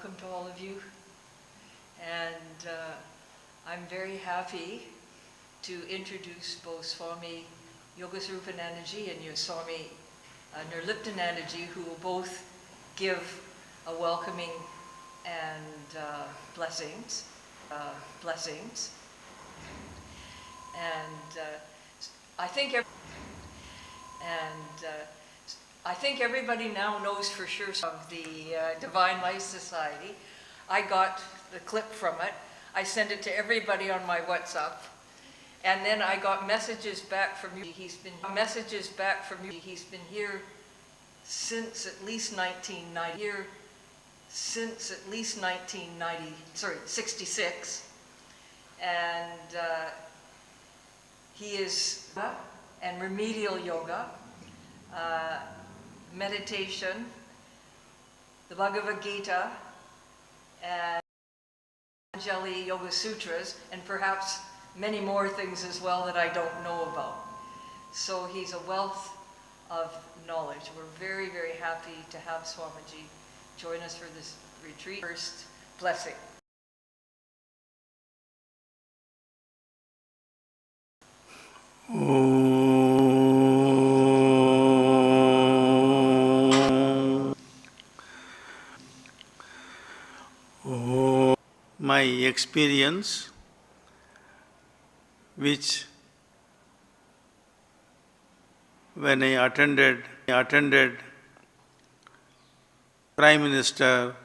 welcome to all of you. And I'm very happy to introduce both Swami Yogaswarupanandaji and Swami Nirliptanandaji, who will both give a welcoming and blessings. And I think everybody now knows for sure of the Divine Life Society. I got the clip from it. I sent it to everybody on my WhatsApp. And then I got messages back from you. He's been here since at least 66. And he is and remedial yoga, meditation, the Bhagavad Gita, and Patanjali Yoga Sutras, and perhaps many more things as well that I don't know about. So he's a wealth of knowledge. We're very, very happy to have Swamiji join us for this retreat. First blessing. My experience, which when I attended Prime Minister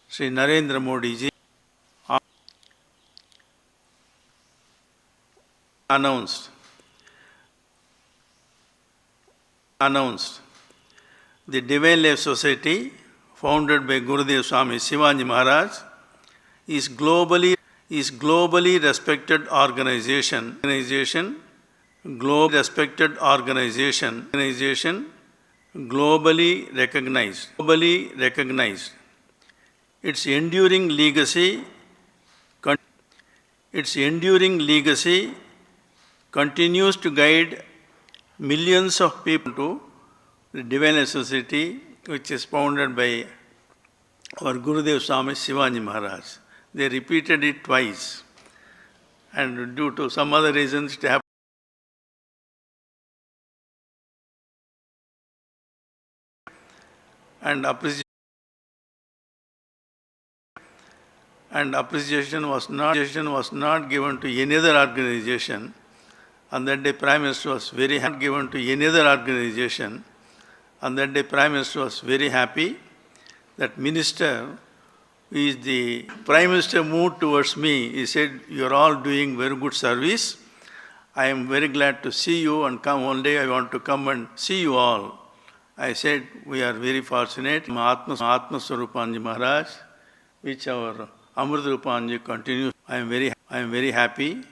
Sri Narendra Modi ji announced the Divine Life Society, founded by Gurudev Swami Shivaji Maharaj, is globally respected organization, globally recognized. Its enduring legacy continues to guide millions of people to the Divine Life Society, which is founded by our Gurudev Swami Shivaji Maharaj. They repeated it twice, and due to some other reasons it happened. And appreciation was not given to any other organization. On that day, Prime Minister was very happy. Given to any other organization. On that day, Prime Minister was very happy. That minister, who is the Prime Minister, moved towards me. He said, "You are all doing very good service. I am very glad to see you, and come one day I want to come and see you all." I said, "We are very fortunate." Atma Swarupanji Maharaj, which our Amrita Rupanji continues. I am very happy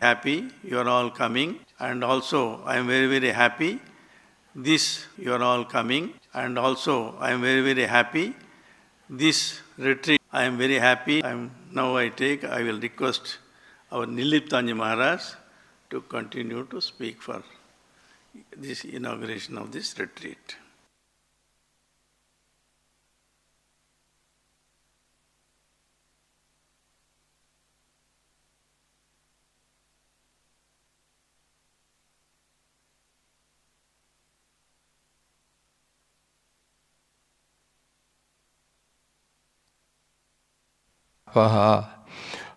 you are all coming, and also I am very, very happy you are all coming, and also I am very, very happy this retreat. I am very happy. I will request our Niliptanji Maharaj to continue to speak for this inauguration of this retreat.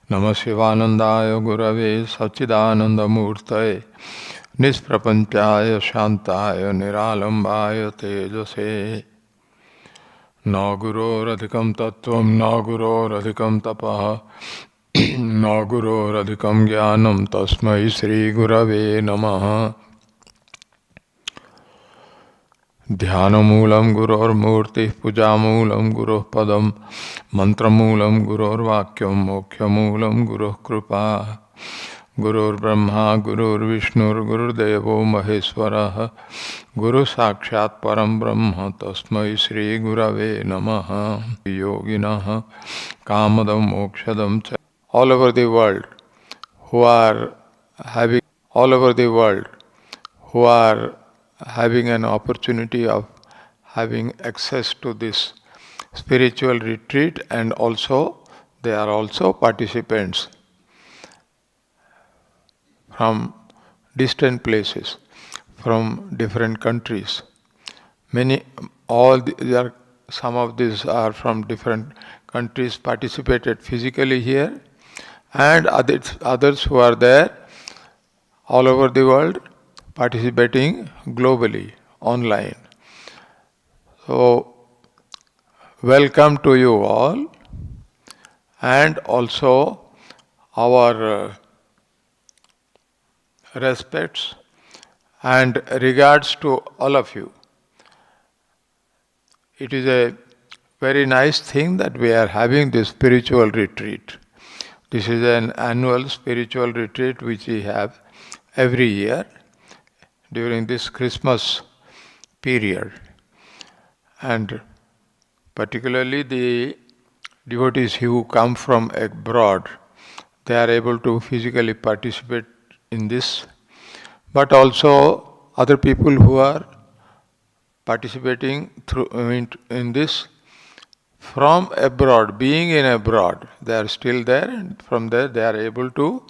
Namah Shivanandaya Gurave Satchidanandamurtaye Nisprapanchaya Shantaya Niralambaya Tejase Na Guroradhikam Tattvam Na Guroradhikam Tapaha Na Guroradhikam Jnanam Tasmai Sri Gurave Namaha Dhyanamoolam Gurormurti Pujamoolam Guroh Padam Mantramoolam Gurorvakyam Mokhyamoolam Guroh Kripa Gurur Brahma Gurur Vishnur Gurur Devo Maheswaraha Guru Sakshat Param Brahma Tasmai Sri Gurave Namaha Yoginaha Kamadam Mokshadam Cha. All over the world who are having an opportunity of having access to this spiritual retreat, and also they are also participants from distant places, from different countries. Some of these are from different countries participated physically here, and others who are there all over the world participating globally, online. So, welcome to you all, and also our respects and regards to all of you. It is a very nice thing that we are having this spiritual retreat. This is an annual spiritual retreat which we have every year during this Christmas period. And particularly the devotees who come from abroad, they are able to physically participate in this. But also other people who are participating in this from abroad, being in abroad, they are still there, and from there they are able to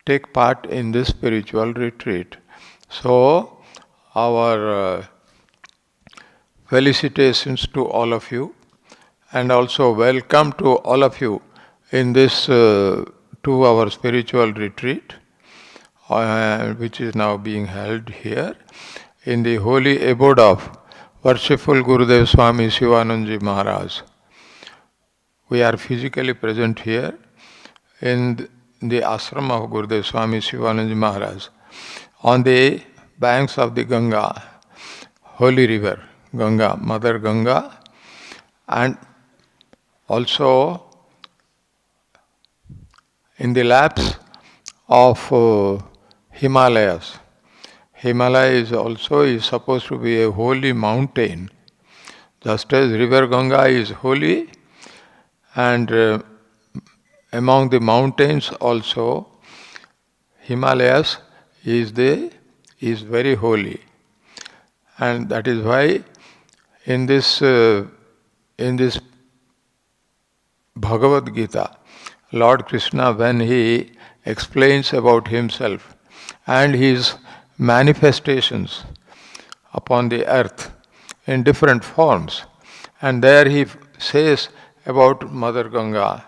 take part in this spiritual retreat. So, our felicitations to all of you, and also welcome to all of you in this 2-hour spiritual retreat, which is now being held here in the holy abode of Worshipful Gurudev Swami Shivanandaji Maharaj. We are physically present here in the ashram of Gurudev Swami Shivanandaji Maharaj on the banks of the Ganga, holy river, Ganga, Mother Ganga, and also in the laps of Himalayas. Himalaya is supposed to be a holy mountain. Just as river Ganga is holy, and among the mountains also Himalayas is very holy. And that is why in this Bhagavad Gita, Lord Krishna, when he explains about himself and his manifestations upon the earth in different forms, and there he says about Mother Ganga,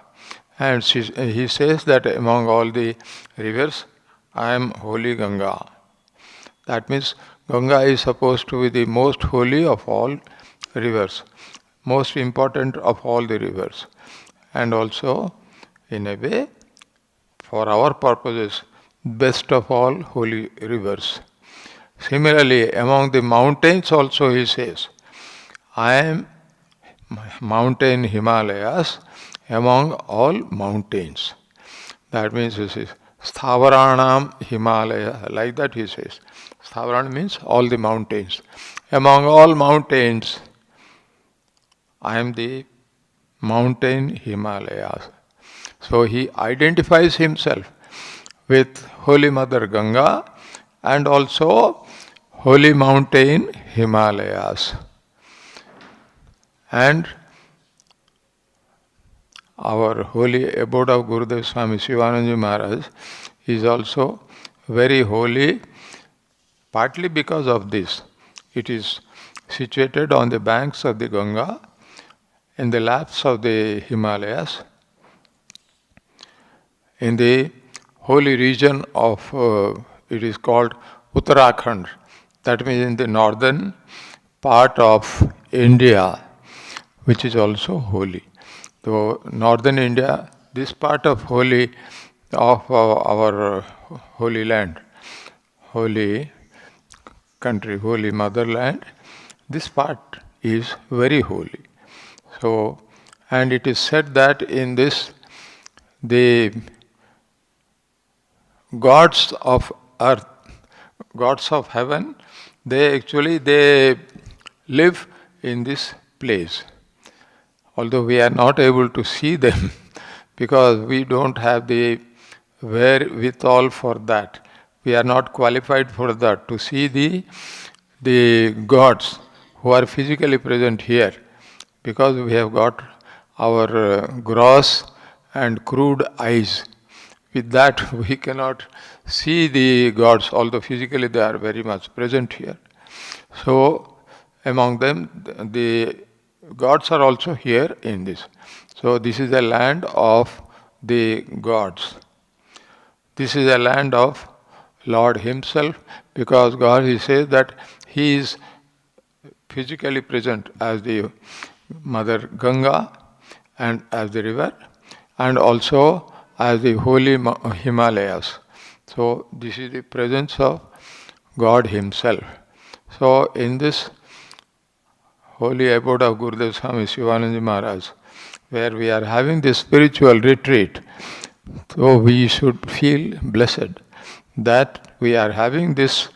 and he says that among all the rivers, I am holy Ganga. That means Ganga is supposed to be the most holy of all rivers, most important of all the rivers, and also, in a way, for our purposes, best of all holy rivers. Similarly, among the mountains also he says, I am mountain Himalayas among all mountains. That means this is Sthavaranam Himalaya, like that he says. Sthavarana means all the mountains. Among all mountains, I am the mountain Himalayas. So he identifies himself with Holy Mother Ganga and also Holy Mountain Himalayas. And our holy abode of Gurudev Swami Shivanandaji Maharaj is also very holy, partly because of this. It is situated on the banks of the Ganga, in the laps of the Himalayas, in the holy region of, it is called Uttarakhand, that means in the northern part of India, which is also holy. So northern India, this part of holy of our holy land, holy country, holy motherland, this part is very holy. So, and it is said that in this, the gods of earth, gods of heaven, they live in this place. Although we are not able to see them because we don't have the wherewithal for that. We are not qualified for that, to see the gods who are physically present here, because we have got our gross and crude eyes. With that, we cannot see the gods, although physically they are very much present here. So, among them, the gods are also here in this. So, this is the land of the gods. This is a land of Lord Himself, because God, He says that He is physically present as the Mother Ganga and as the river, and also as the holy Himalayas. So this is the presence of God Himself. So in this holy abode of Gurudev Swami Shivananda Maharaj, where we are having this spiritual retreat, so we should feel blessed that we are having this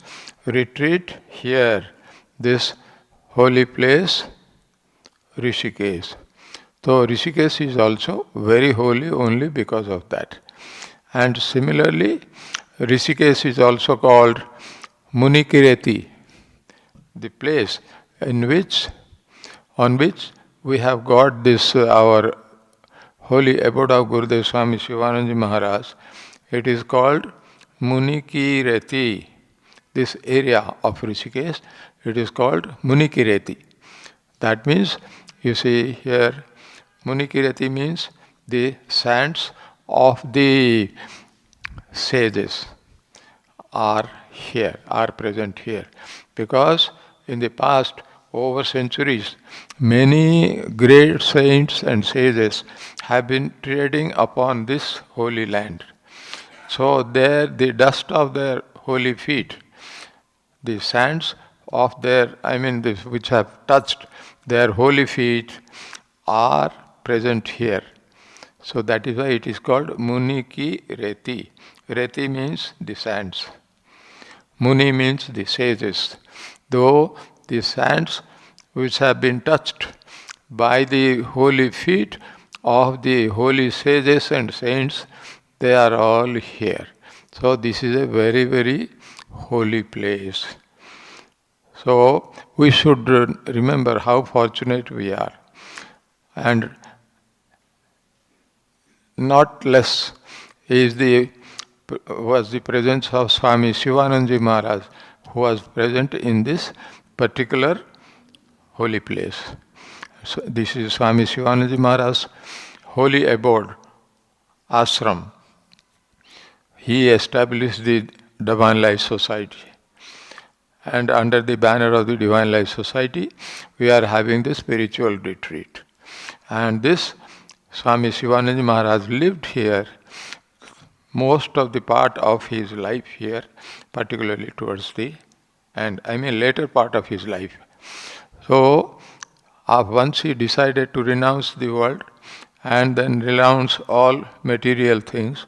retreat here, this holy place, Rishikesh. So Rishikesh is also very holy only because of that. And similarly, Rishikesh is also called Munikireti, the place on which we have got this our holy abode of Gurudev Swami Shivananda Maharaj. It is called Munikireti. This area of Rishikesh, it is called Munikireti. That means, you see here, Munikireti means the sands of the sages are here, are present here. Because in the past, over centuries, many great saints and sages have been treading upon this holy land. So there, the dust of their holy feet, the sands of their, which have touched their holy feet are present here. So that is why it is called Muniki Reti. Reti means the sands. Muni means the sages. Though the sands which have been touched by the holy feet of the holy sages and saints, they are all here. So this is a very, very holy place. So we should remember how fortunate we are. And not less was the presence of Swami Shivananda Maharaj, who was present in this particular holy place. So this is Swami Shivananda Maharaj's holy abode, ashram. He established the Divine Life Society. And under the banner of the Divine Life Society, we are having the spiritual retreat. And this Swami Shivananda Maharaj lived here most of the part of his life here, particularly towards the end, later part of his life. So, once he decided to renounce the world and then renounce all material things,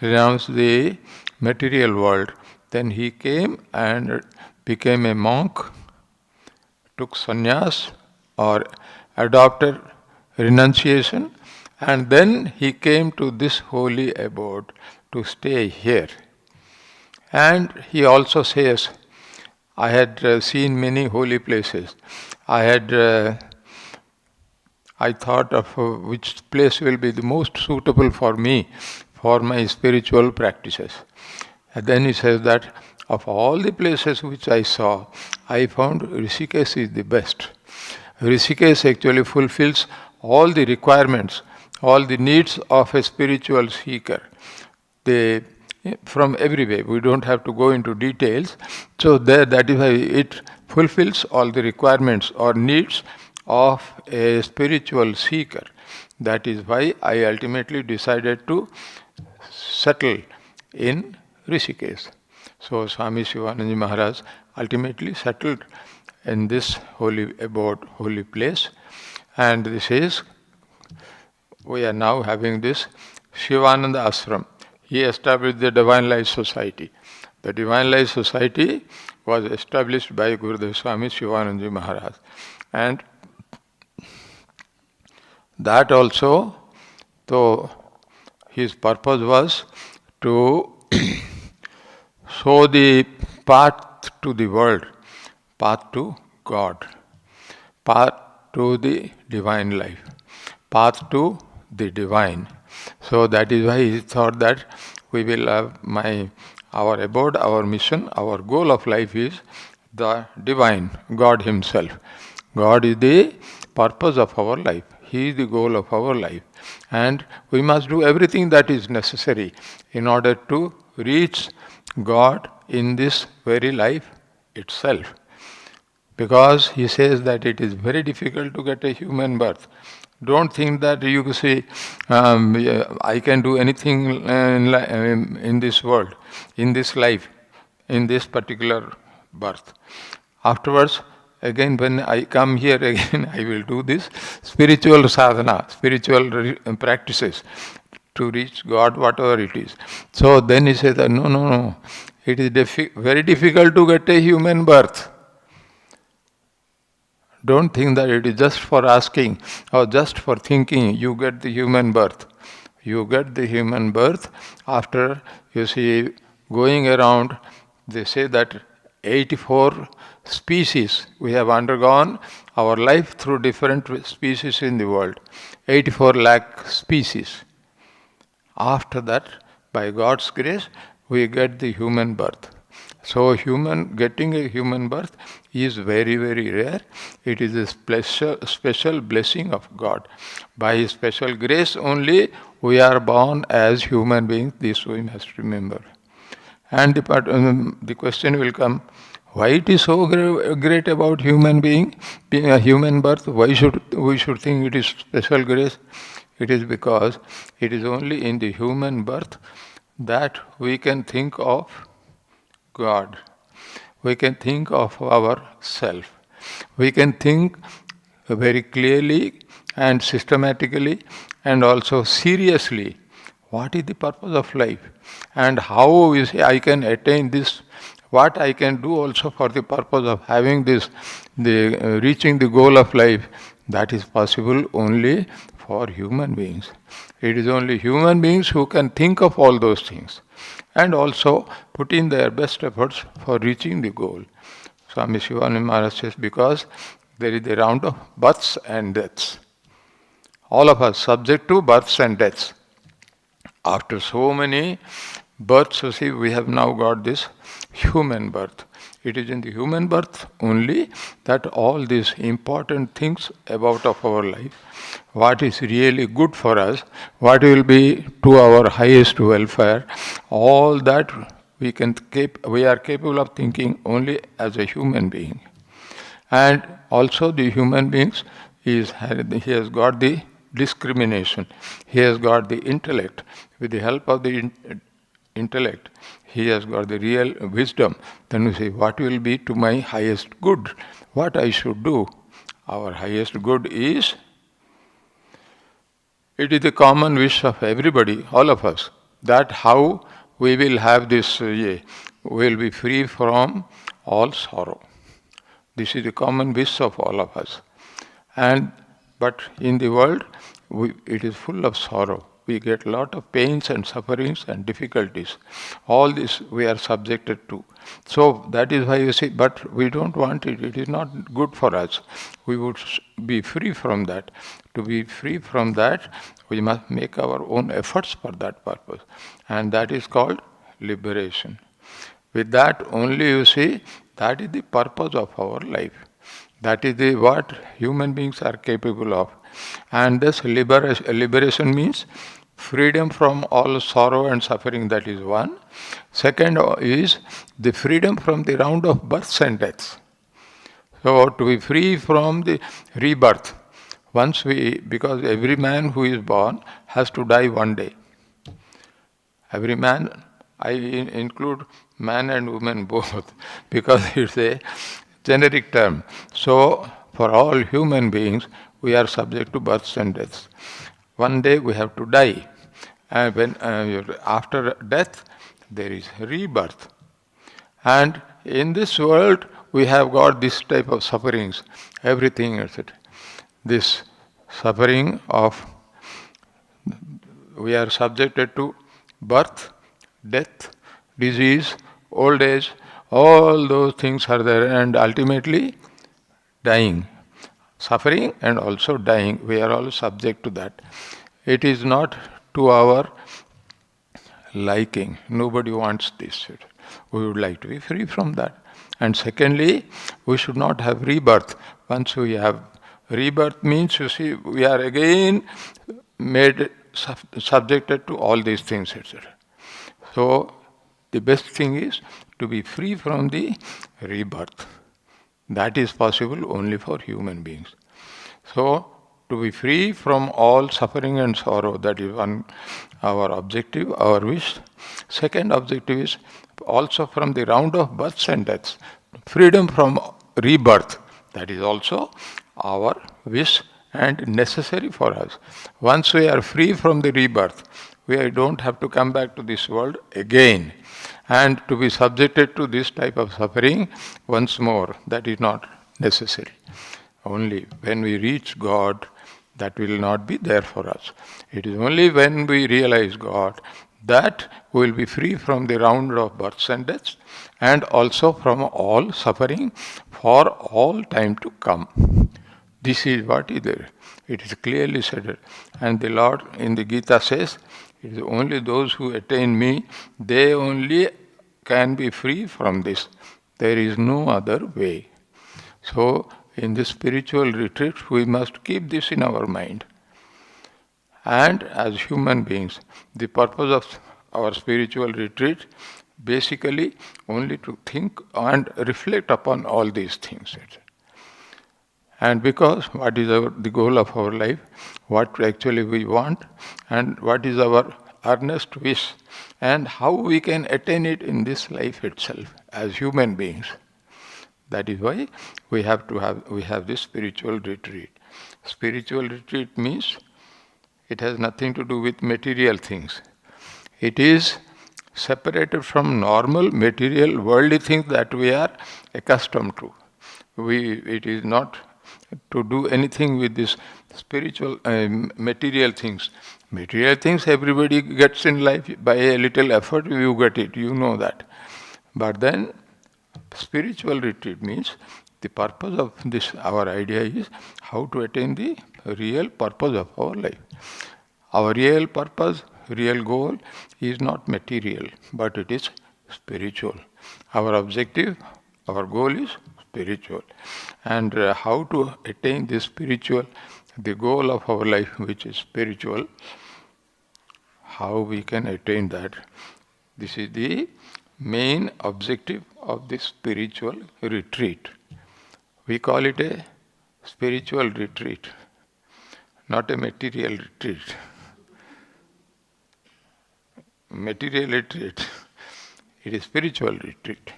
renounce the material world, then he came and became a monk, took sannyas or adopted renunciation, and then he came to this holy abode to stay here. And he also says, I had seen many holy places. I thought of which place will be the most suitable for me, for my spiritual practices. And then he says that of all the places which I saw, I found Rishikesh is the best. Rishikesh actually fulfills all the requirements, all the needs of a spiritual seeker. From every way, we don't have to go into details. So that is why it fulfills all the requirements or needs of a spiritual seeker. That is why I ultimately decided to settle in Rishikesh. So Swami Shivananda Maharaj ultimately settled in this holy abode, holy place. And this is, we are now having this Shivananda Ashram. He established the Divine Life Society. The Divine Life Society was established by Gurudev Swami Shivananda Maharaj. And that also, so his purpose was to show the path to the world, path to God. path to the divine life, path to the divine. So that is why he thought that we will have our abode, our mission, our goal of life is the divine, God Himself. God is the purpose of our life. He is the goal of our life. And we must do everything that is necessary in order to reach God in this very life itself. Because he says that it is very difficult to get a human birth. Don't think that you say, I can do anything in this world, in this life, in this particular birth. Afterwards, again when I come here again, I will do this spiritual sadhana, spiritual practices to reach God, whatever it is. So then he says that no, it is very difficult to get a human birth. Don't think that it is just for asking or just for thinking you get the human birth. You get the human birth after, you see, going around, they say that 84 species we have undergone our life through different species in the world. 84 lakh species. After that, by God's grace, we get the human birth. So getting a human birth is very, very rare. It is a special blessing of God. By His special grace only we are born as human beings. This we must remember. And the question will come, why it is so great about human being a human birth? Why should we think it is special grace? It is because it is only in the human birth that we can think of God. We can think of ourself. We can think very clearly and systematically and also seriously what is the purpose of life and how I can attain this, what I can do also for the purpose of having this, reaching the goal of life. That is possible only for human beings. It is only human beings who can think of all those things and also put in their best efforts for reaching the goal. Swami Shivananda Maharaj says, because there is a round of births and deaths. All of us subject to births and deaths. After so many births, you see, we have now got this human birth. It is in the human birth only that all these important things about of our life, what is really good for us, what will be to our highest welfare, all that we are capable of thinking only as a human being. And also the human beings he has got the discrimination, he has got the intellect. With the help of the intellect, he has got the real wisdom. Then we say, what will be to my highest good? What I should do? Our highest good is, it is the common wish of everybody, all of us, that how we will have this, we will be free from all sorrow. This is the common wish of all of us. But in the world, it is full of sorrow. We get a lot of pains and sufferings and difficulties. All this we are subjected to. So that is why you see, but we don't want it. It is not good for us. We would be free from that. To be free from that, we must make our own efforts for that purpose. And that is called liberation. With that only, you see, that is the purpose of our life. That is what human beings are capable of. And this liberation means freedom from all sorrow and suffering, that is one. Second is the freedom from the round of births and deaths. So to be free from the rebirth, because every man who is born has to die one day. Every man, I include man and woman both, because it's a generic term. So for all human beings, we are subject to births and deaths. One day we have to die. And after death, there is rebirth. And in this world, we have got this type of sufferings, everything, etc. This suffering of, we are subjected to birth, death, disease, old age, all those things are there, and ultimately dying. suffering and also dying. We are all subject to that. It is not to our liking. Nobody wants this. We would like to be free from that. And secondly, we should not have rebirth. Once we have rebirth means, you see, we are again made subjected to all these things, etc. So, the best thing is to be free from the rebirth. That is possible only for human beings. So, to be free from all suffering and sorrow, that is one our objective, our wish. Second objective is also from the round of births and deaths. Freedom from rebirth, that is also our wish and necessary for us. Once we are free from the rebirth, we don't have to come back to this world again. And to be subjected to this type of suffering once more, that is not necessary. Only when we reach God, that will not be there for us. It is only when we realize God that we will be free from the round of births and deaths and also from all suffering for all time to come. This is what is there. It is clearly said. And the Lord in the Gita says, it is only those who attain me, they only can be free from this. There is no other way. So, in this spiritual retreat, we must keep this in our mind. And as human beings, the purpose of our spiritual retreat basically only to think and reflect upon all these things. And because what is the goal of our life, what actually we want, and what is our earnest wish, and how we can attain it in this life itself as human beings. That is why we have this spiritual retreat. Spiritual retreat means it has nothing to do with material things. It is separated from normal material worldly things that we are accustomed to. It is not to do anything with this spiritual material things. Material things everybody gets in life by a little effort. You get it. You know that. But then spiritual retreat means the purpose of this, our idea is how to attain the real purpose of our life. Our real purpose, real goal is not material, but it is spiritual. Our objective, our goal is spiritual. And how to attain this spiritual, the goal of our life which is spiritual, how we can attain that. This is the main objective of this spiritual retreat. We call it a spiritual retreat, not a material retreat. Material retreat, it is spiritual retreat,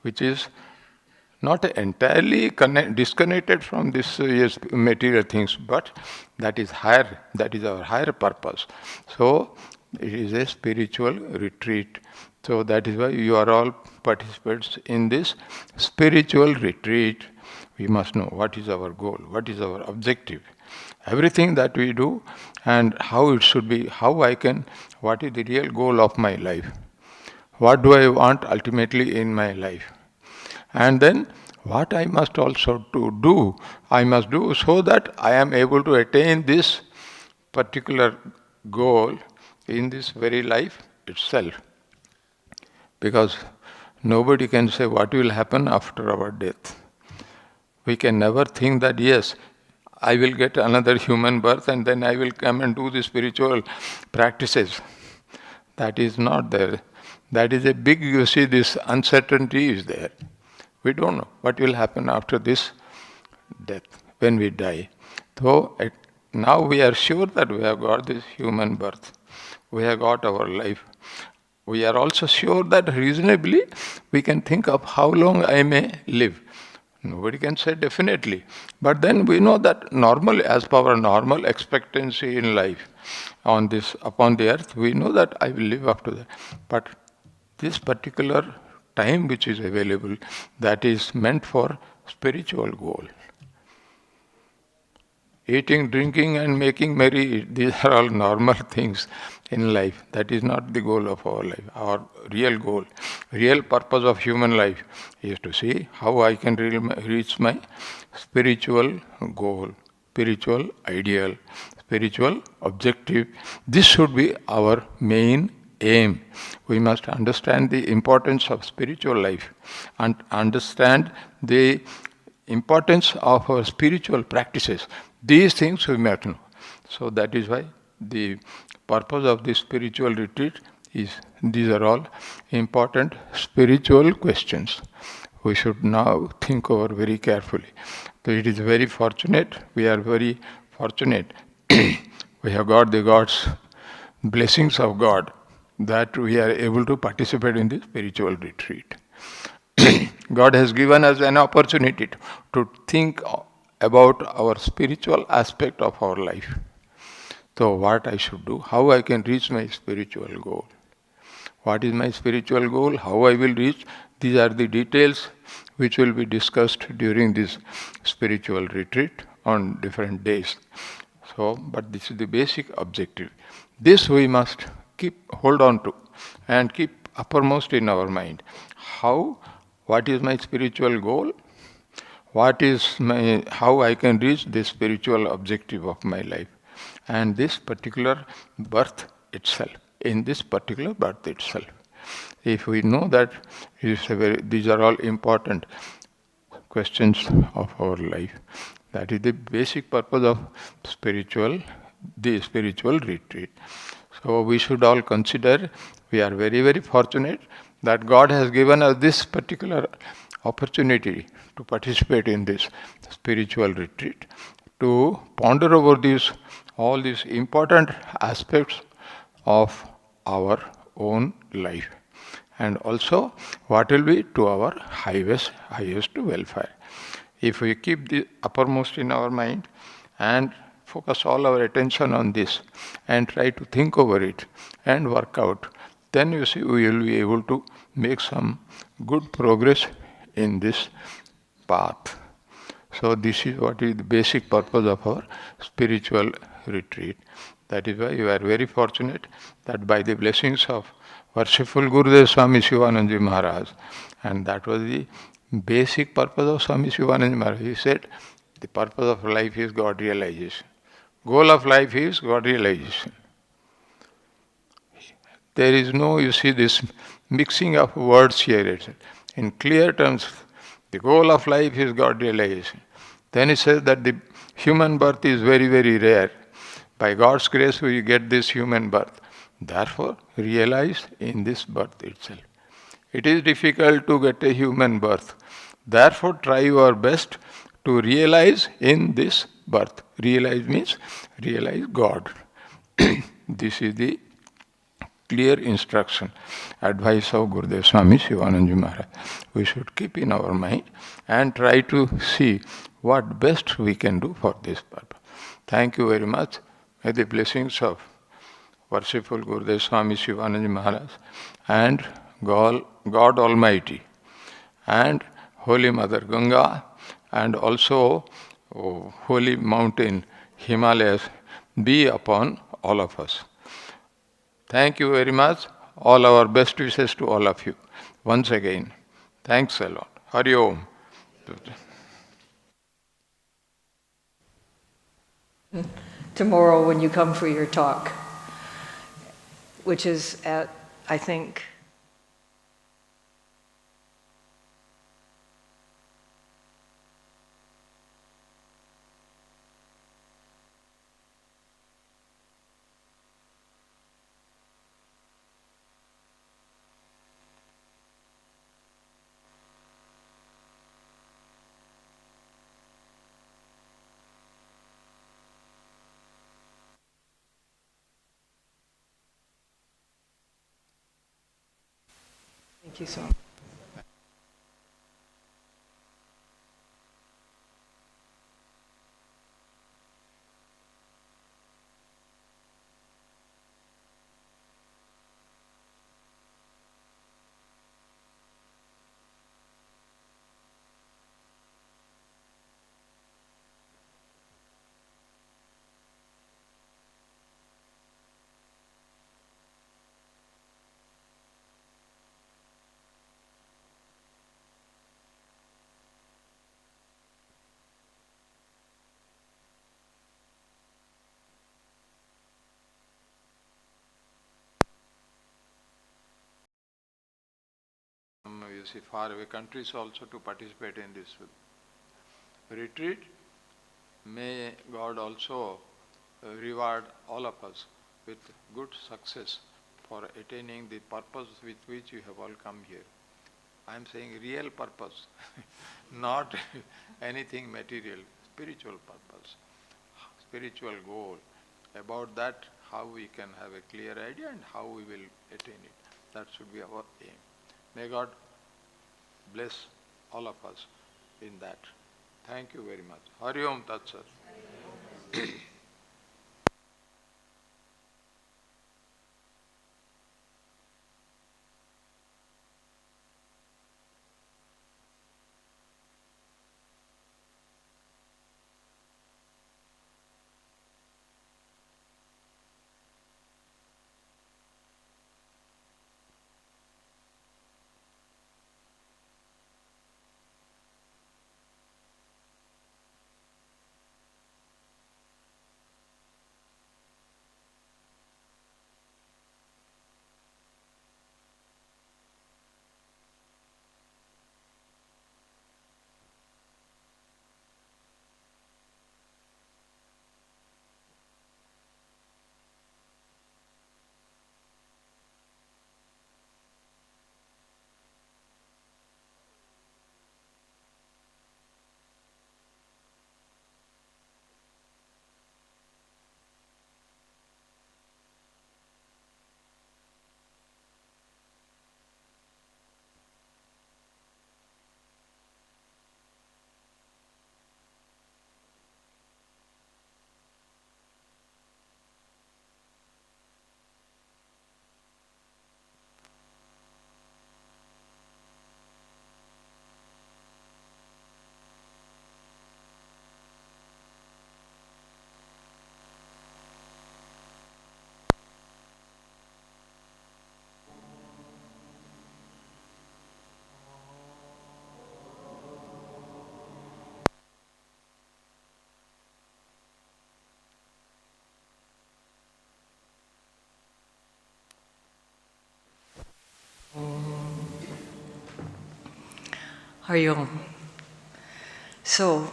which is not entirely disconnected from this material things, but that is higher, that is our higher purpose. So it is a spiritual retreat. So that is why you are all participants in this spiritual retreat. We must know what is our goal, what is our objective. Everything that we do and how it should be, what is the real goal of my life. What do I want ultimately in my life? And then what I must also do, I must do so that I am able to attain this particular goal in this very life itself. Because nobody can say what will happen after our death. We can never think that, yes, I will get another human birth and then I will come and do the spiritual practices. That is not there. That is a big, you see, this uncertainty is there. We don't know what will happen after this death, when we die. So now we are sure that we have got this human birth. We have got our life. We are also sure that reasonably we can think of how long I may live. Nobody can say definitely. But then we know that normal, as per our normal expectancy in life, upon the earth, we know that I will live up to that. But this particular time which is available, that is meant for spiritual goal. Eating, drinking, and making merry, these are all normal things in life. That is not the goal of our life. Our real goal, real purpose of human life is to see how I can reach my spiritual goal, spiritual ideal, spiritual objective. This should be our main aim. We must understand the importance of spiritual life and understand the importance of our spiritual practices. These things we must know. So that is why the purpose of this spiritual retreat is these are all important spiritual questions. We should now think over very carefully. So it is very fortunate, we are very fortunate. We have got the God's blessings of God that we are able to participate in this spiritual retreat. God has given us an opportunity to think about our spiritual aspect of our life. So, what I should do, how I can reach my spiritual goal. What is my spiritual goal, how I will reach, these are the details which will be discussed during this spiritual retreat on different days. So, but this is the basic objective. This we must hold on to and keep uppermost in our mind. What is my spiritual goal? How I can reach this spiritual objective of my life? And this particular birth itself, in this particular birth itself. If we know that these are all important questions of our life, that is the basic purpose of the spiritual retreat. So we should all consider, we are very, very fortunate that God has given us this particular opportunity to participate in this spiritual retreat, to ponder over all these important aspects of our own life, and also what will be to our highest welfare. If we keep the uppermost in our mind and focus all our attention on this and try to think over it and work out, then you see we will be able to make some good progress in this path. So this is what is the basic purpose of our spiritual retreat. That is why you are very fortunate that by the blessings of worshipful Gurudev Swami Shivananda Maharaj, and that was the basic purpose of Swami Shivananda Maharaj. He said, the purpose of life is God realization. Goal of life is God realization. There is no, you see, this mixing of words here. In clear terms, the goal of life is God realization. Then he says that the human birth is very, very rare. By God's grace, we get this human birth. Therefore, realize in this birth itself. It is difficult to get a human birth. Therefore, try your best to realize in this birth. Realize means realize God. This is the clear instruction, advice of Gurudev Swami Shivananda Maharaj. We should keep in our mind and try to see what best we can do for this purpose. Thank you very much. May the blessings of worshipful Gurudev Swami Shivananda Maharaj and God Almighty and Holy Mother Ganga and also Holy Mountain Himalayas be upon all of us. Thank you very much. All our best wishes to all of you. Once again, thanks a lot. Hari Om. Tomorrow when you come for your talk, which is at, I think, thank you so much. you see, faraway countries also to participate in this retreat. May God also reward all of us with good success for attaining the purpose with which you have all come here. I am saying real purpose, not anything material, spiritual purpose, spiritual goal. About that, how we can have a clear idea and how we will attain it. That should be our aim. May God bless all of us in that. Thank you very much. Hari Om Tat Sat. Hari Om. So,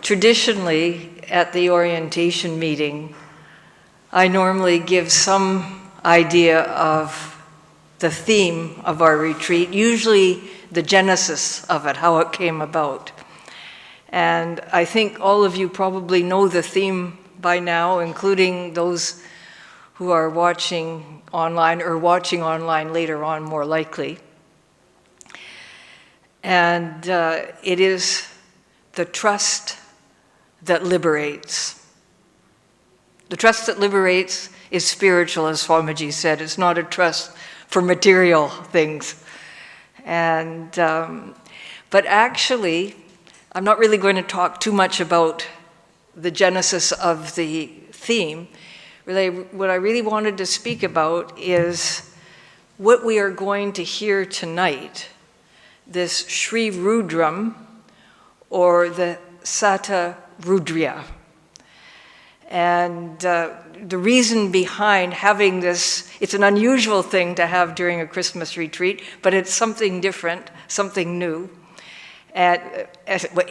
traditionally at the orientation meeting, I normally give some idea of the theme of our retreat, usually the genesis of it, how it came about. And I think all of you probably know the theme by now, including those who are watching online or watching online later on, more likely. And it is the trust that liberates. The trust that liberates is spiritual, as Swamiji said. It's not a trust for material things. And but actually, I'm not really going to talk too much about the genesis of the theme. Really, what I really wanted to speak about is what we are going to hear tonight, this Sri Rudram, or the Sata Rudrya. And the reason behind having this, it's an unusual thing to have during a Christmas retreat, but it's something different, something new, and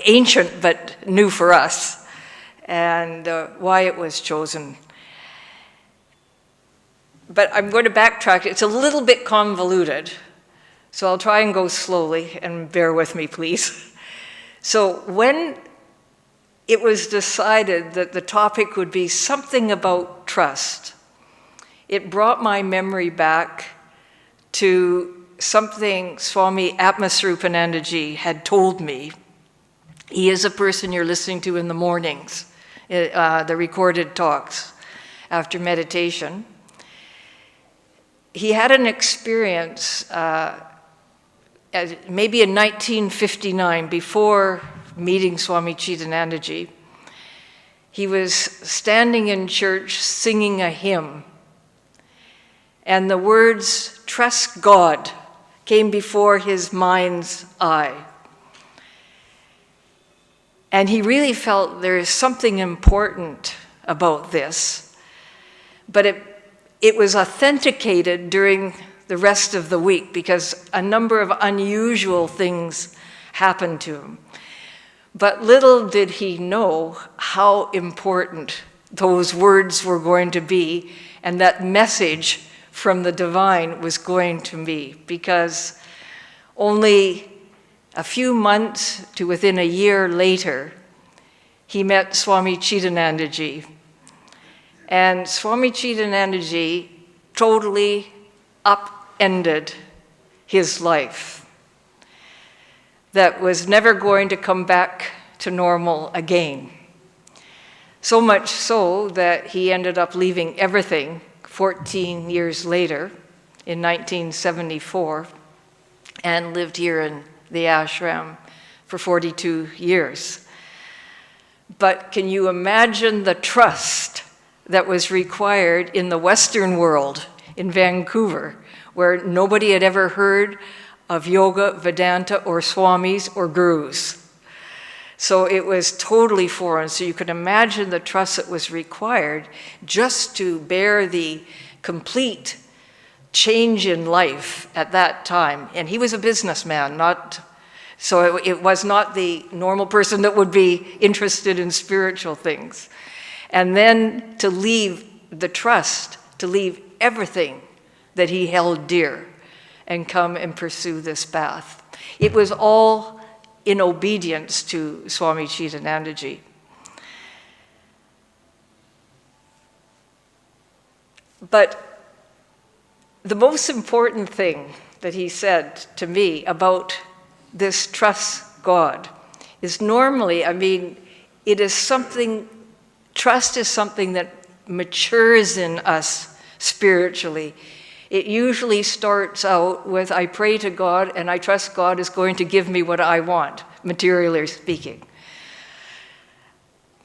ancient but new for us, and why it was chosen. But I'm going to backtrack. It's a little bit convoluted, so I'll try and go slowly, and bear with me, please. So when it was decided that the topic would be something about trust, it brought my memory back to something Swami Atmasrupanandaji had told me. He is a person you're listening to in the mornings, the recorded talks after meditation. He had an experience maybe in 1959, before meeting Swami Chidanandaji. He was standing in church singing a hymn, and the words, "Trust God," came before his mind's eye. And he really felt there is something important about this, but it was authenticated during the rest of the week because a number of unusual things happened to him. But little did he know how important those words were going to be and that message from the divine was going to be, because only a few months to within a year later, he met Swami Chidanandaji. And Swami Chidanandaji totally upended his life. That was never going to come back to normal again. So much so that he ended up leaving everything 14 years later in 1974 and lived here in the ashram for 42 years. But can you imagine the trust that was required in the Western world, in Vancouver, where nobody had ever heard of yoga, Vedanta, or swamis or gurus? So it was totally foreign. So you could imagine the trust that was required just to bear the complete change in life at that time. And he was a businessman, so it was not the normal person that would be interested in spiritual things. And then to leave the trust, to leave everything that he held dear and come and pursue this path. It was all in obedience to Swami Chidanandaji. But the most important thing that he said to me about this trust God is normally, it is something, trust is something that matures in us spiritually. It usually starts out with, I pray to God and I trust God is going to give me what I want, materially speaking.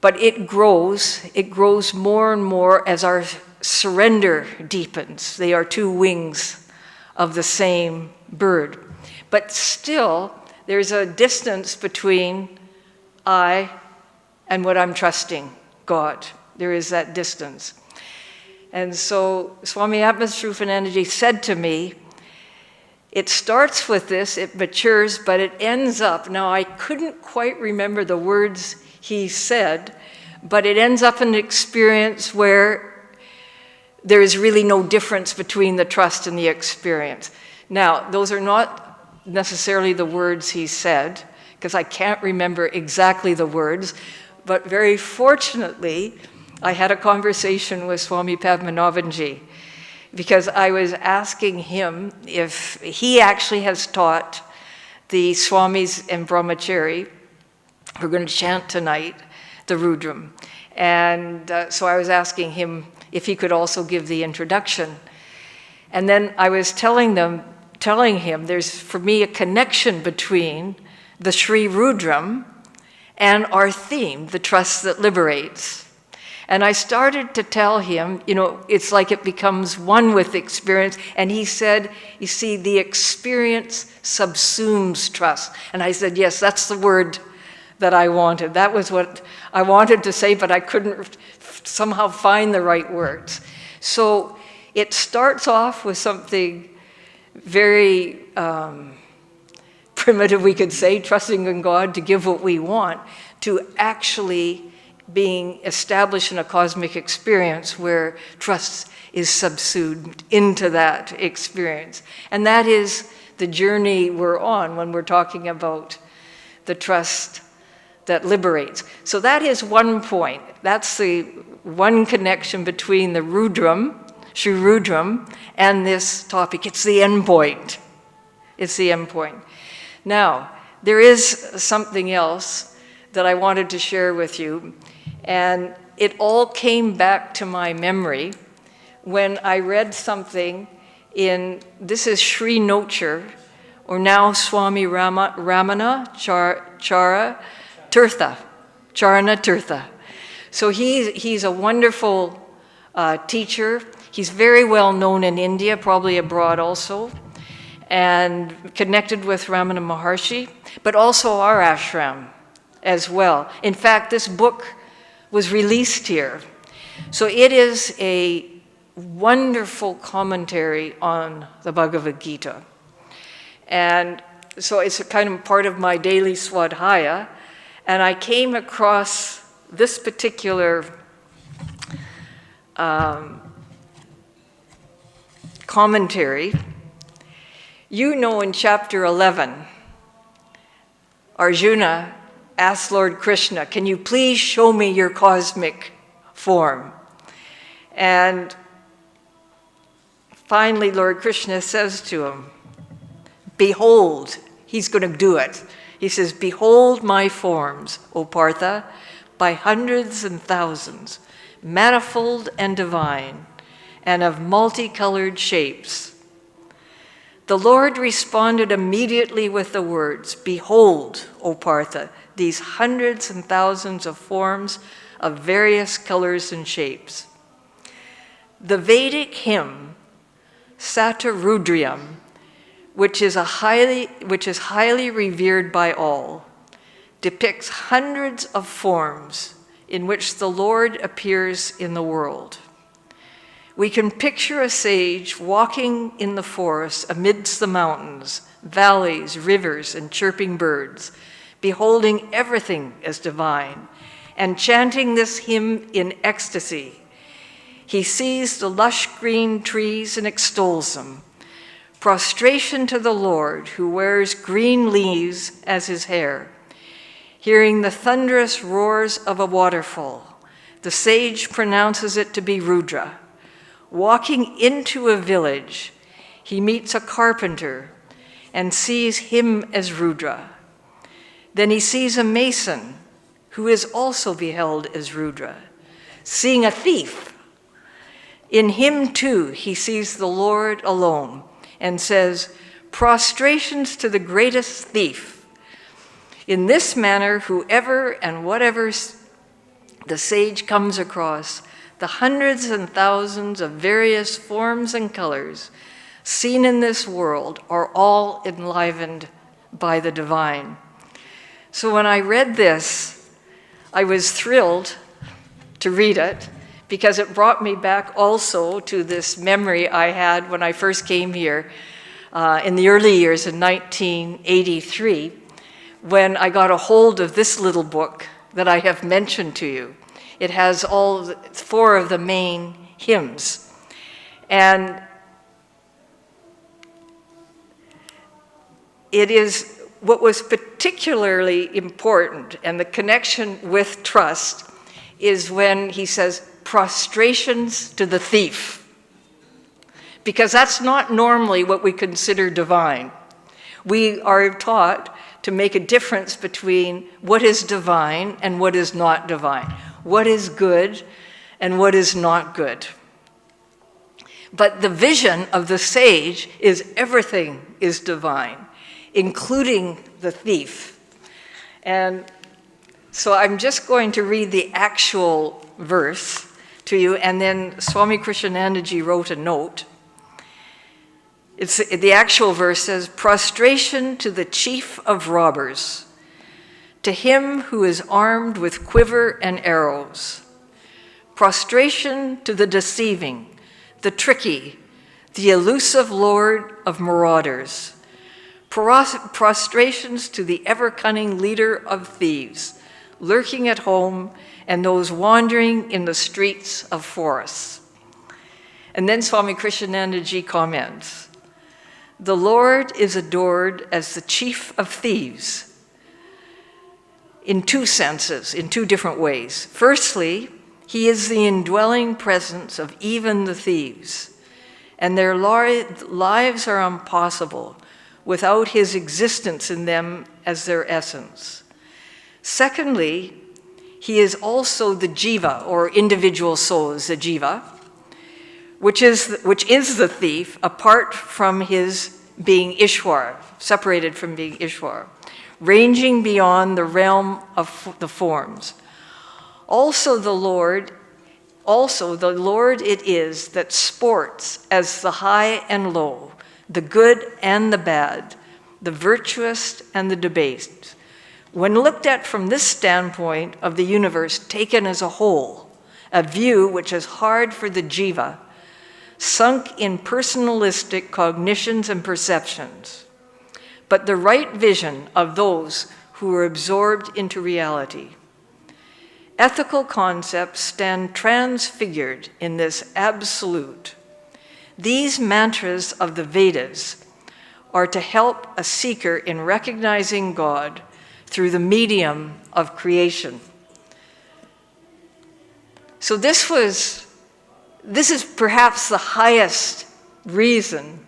But it grows more and more as our surrender deepens. They are two wings of the same bird. But still, there's a distance between I and what I'm trusting, God. There is that distance. And so Swami Atmasrupanandaji said to me, it starts with this, it matures, but it ends up, now I couldn't quite remember the words he said, but it ends up in an experience where there is really no difference between the trust and the experience. Now, those are not necessarily the words he said, because I can't remember exactly the words, but very fortunately, I had a conversation with Swami Padmanabhanji, because I was asking him if he actually has taught the Swamis and Brahmachari who are going to chant tonight, the Rudram. And so I was asking him if he could also give the introduction. And then I was telling him there's, for me, a connection between the Sri Rudram and our theme, the trust that liberates. And I started to tell him, it's like it becomes one with experience. And he said, you see, the experience subsumes trust. And I said, yes, that's the word that I wanted. That was what I wanted to say, but I couldn't somehow find the right words. So it starts off with something very primitive, we could say, trusting in God to give what we want, to actually being established in a cosmic experience where trust is subsumed into that experience. And that is the journey we're on when we're talking about the trust that liberates. So that is one point. That's the one connection between the Rudram, Sri Rudram, and this topic. It's the end point. It's the end point. Now, there is something else that I wanted to share with you, and it all came back to my memory when I read something this is Sri Nocher, or now Swami Ramana Charana Tirtha. So he's a wonderful teacher. He's very well known in India, probably abroad also, and connected with Ramana Maharshi, but also our ashram as well. In fact, this book was released here. So it is a wonderful commentary on the Bhagavad Gita. And so it's a kind of part of my daily swadhyaya, and I came across this particular commentary. You know, in chapter 11, Arjuna asked Lord Krishna, "Can you please show me your cosmic form?" And finally, Lord Krishna says to him, "Behold," he's going to do it. He says, "Behold my forms, O Partha, by hundreds and thousands, manifold and divine, and of multicolored shapes." The Lord responded immediately with the words, "Behold, O Partha, these hundreds and thousands of forms of various colors and shapes." The Vedic hymn, Satarudriyam, which is highly revered by all, depicts hundreds of forms in which the Lord appears in the world. We can picture a sage walking in the forest amidst the mountains, valleys, rivers, and chirping birds, beholding everything as divine, and chanting this hymn in ecstasy. He sees the lush green trees and extols them. Prostration to the Lord, who wears green leaves as his hair. Hearing the thunderous roars of a waterfall, the sage pronounces it to be Rudra. Walking into a village, he meets a carpenter and sees him as Rudra. Then he sees a mason who is also beheld as Rudra. Seeing a thief, in him too he sees the Lord alone and says, "Prostrations to the greatest thief." In this manner, whoever and whatever the sage comes across, the hundreds and thousands of various forms and colors seen in this world are all enlivened by the divine. So when I read this, I was thrilled to read it because it brought me back also to this memory I had when I first came here in the early years in 1983, when I got a hold of this little book that I have mentioned to you. It has all 4 of the main hymns. And it is what was particularly important, and the connection with trust is when he says, "Prostrations to the thief." Because that's not normally what we consider divine. We are taught to make a difference between what is divine and what is not divine, what is good and what is not good. But the vision of the sage is everything is divine, including the thief. And so I'm just going to read the actual verse to you, and then Swami Krishnanandaji wrote a note. The actual verse says, "Prostration to the chief of robbers, to him who is armed with quiver and arrows. Prostration to the deceiving, the tricky, the elusive lord of marauders. Prostrations to the ever-cunning leader of thieves, lurking at home, and those wandering in the streets of forests." And then Swami Krishnanandaji comments, "The Lord is adored as the chief of thieves in 2 senses, in 2 different ways. Firstly, he is the indwelling presence of even the thieves, and their lives are impossible without his existence in them as their essence. Secondly, he is also the jiva, or individual soul is the jiva, which is the thief, apart from his being Ishwar, separated from being Ishwar, ranging beyond the realm of the forms. Also the Lord it is that sports as the high and low, the good and the bad, the virtuous and the debased. When looked at from this standpoint of the universe taken as a whole, a view which is hard for the jiva, sunk in personalistic cognitions and perceptions, but the right vision of those who are absorbed into reality. Ethical concepts stand transfigured in this absolute. These mantras of the Vedas are to help a seeker in recognizing God through the medium of creation. So this is perhaps the highest reason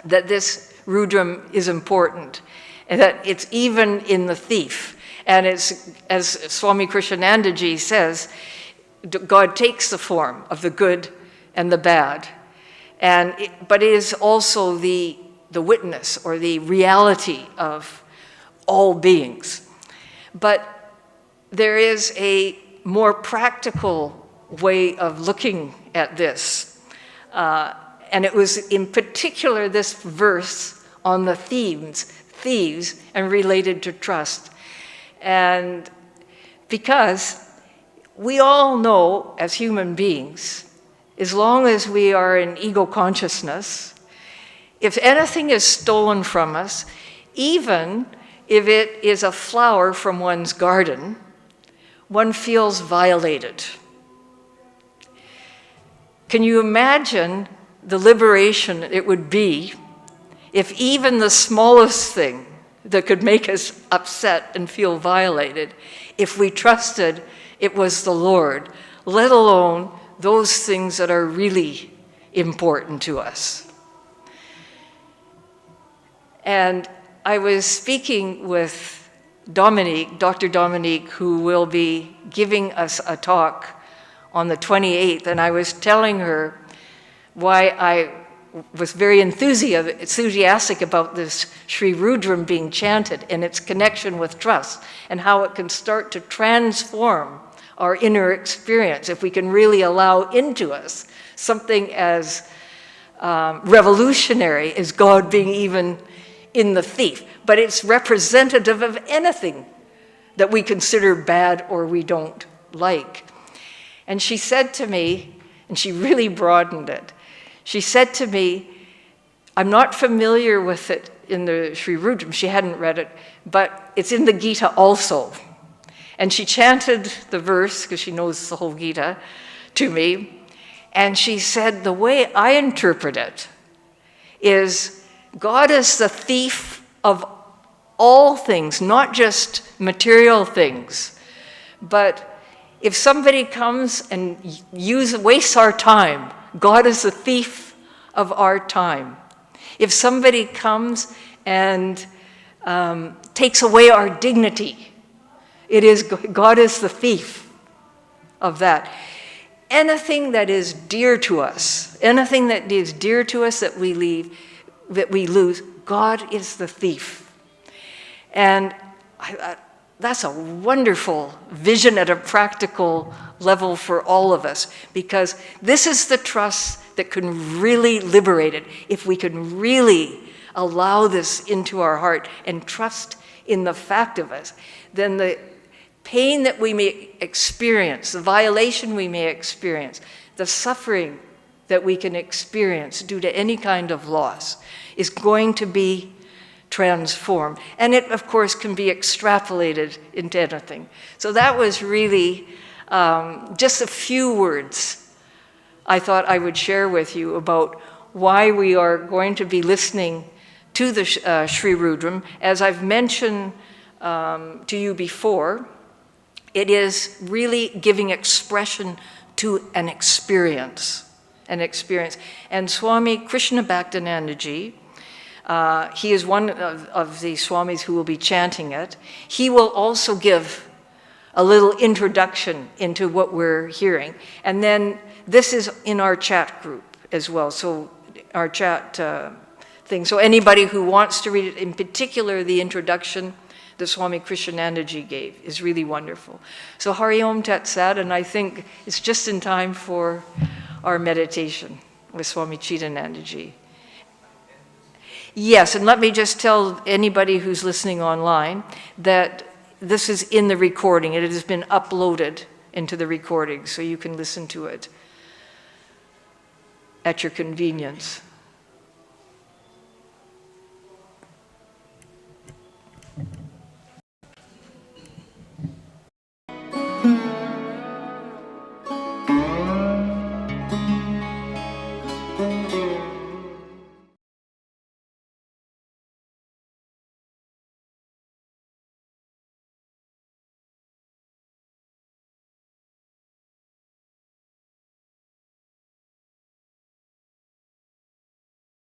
that this Rudram is important, and that it's even in the thief. And it's, as Swami Krishnanandaji says, God takes the form of the good and the bad, but it is also the witness or the reality of all beings. But there is a more practical way of looking at this. And it was in particular this verse on the thieves, and related to trust. And because we all know as human beings, as long as we are in ego consciousness, if anything is stolen from us, even if it is a flower from one's garden, one feels violated. Can you imagine the liberation it would be if even the smallest thing that could make us upset and feel violated, if we trusted it was the Lord, let alone those things that are really important to us? And I was speaking with Dominique, Dr. Dominique, who will be giving us a talk on the 28th, and I was telling her why I was very enthusiastic about this Sri Rudram being chanted and its connection with trust, and how it can start to transform our inner experience if we can really allow into us something as revolutionary as God being even in the thief. But it's representative of anything that we consider bad or we don't like. And she said to me, and she really broadened it, she said to me, I'm not familiar with it in the Sri Rudram, she hadn't read it, but it's in the Gita also. And she chanted the verse, because she knows the whole Gita, to me, and she said, the way I interpret it is God is the thief of all things, not just material things. But if somebody comes and wastes our time, God is the thief of our time. If somebody comes and takes away our dignity, God is the thief of that. Anything that is dear to us, anything that is dear to us that we lose, God is the thief. And that's a wonderful vision at a practical level for all of us, because this is the trust that can really liberate it. If we can really allow this into our heart and trust in the fact of us, then the pain that we may experience, the violation we may experience, the suffering that we can experience due to any kind of loss is going to be transformed. And it, of course, can be extrapolated into anything. So that was really just a few words I thought I would share with you about why we are going to be listening to the Sri Rudram. As I've mentioned to you before, it is really giving expression to an experience. And Swami Krishna Bhaktanandaji, he is one of the Swamis who will be chanting it. He will also give a little introduction into what we're hearing. And then this is in our chat group as well, so our chat thing. So anybody who wants to read it, in particular the introduction that Swami Krishnanandaji gave, is really wonderful. So Hari Om Tat Sat, and I think it's just in time for our meditation with Swami Chidanandaji. Yes, and let me just tell anybody who's listening online that this is in the recording. It has been uploaded into the recording, so you can listen to it at your convenience.